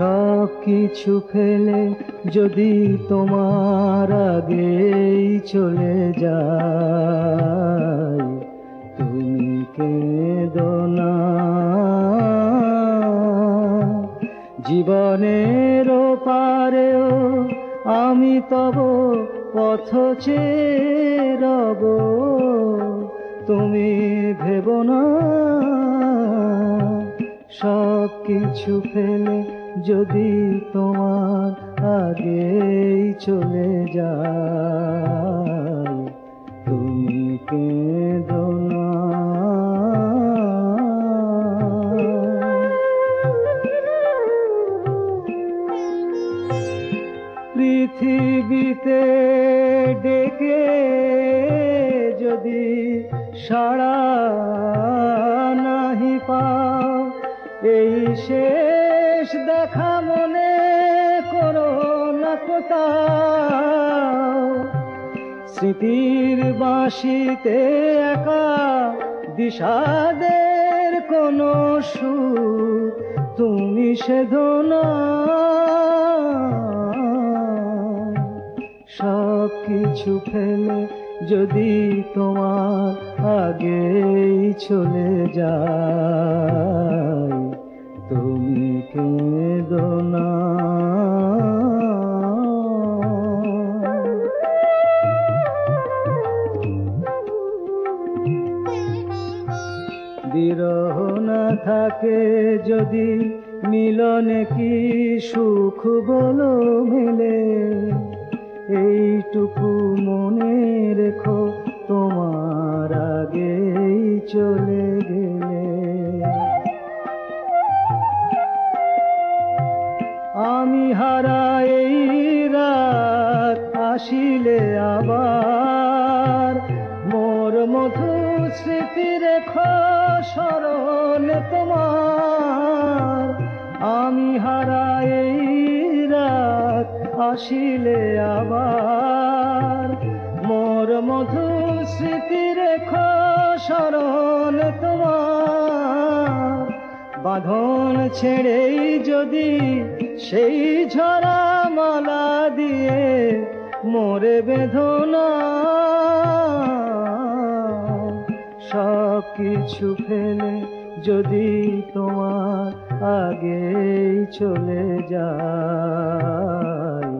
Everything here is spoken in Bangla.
সব কিছু ফেলে যদি তোমার আগেই চলে যাই, তুমি কেঁদো না। জীবনের পারেও আমি তব পথ চেয়ে রব, তুমি ভেবো না। সব কিছু ফেলে যদি তোমার আগেই চলে যায়, তুমি কেঁদো না। পৃথিবীতে ডেকে যদি সাড়া নাহি পাও, এই শেষ দেখা মনে করো না কোথাও। স্মৃতির বাঁশিতে একা বিষাদের কোনো সুর তুমি সেধো না। সব কিছু ফেলে যদি তোমার আগেই চলে যায়, তুমি কেঁদো না। বিরহ না থাকে যদি মিলনে কি সুখ বলো মেলে, এইটুকু মনে রেখো তোমার আগেই চলে গেলে। আমি হারা এই রাত আসিলে আবার, মোর মধুর স্মৃতি রেখো স্মরণ তোমার। আমি হারা এই রাত আসিলে আবার, মোর মধুর স্মৃতি রেখো স্মরণ তোমার। বাঁধন ছেড়েই যদি সেই ঝরা মালা দিয়ে মোরে বেঁধো না। সব কিছু ফেলে যদি তোমার আগেই চলে যায়,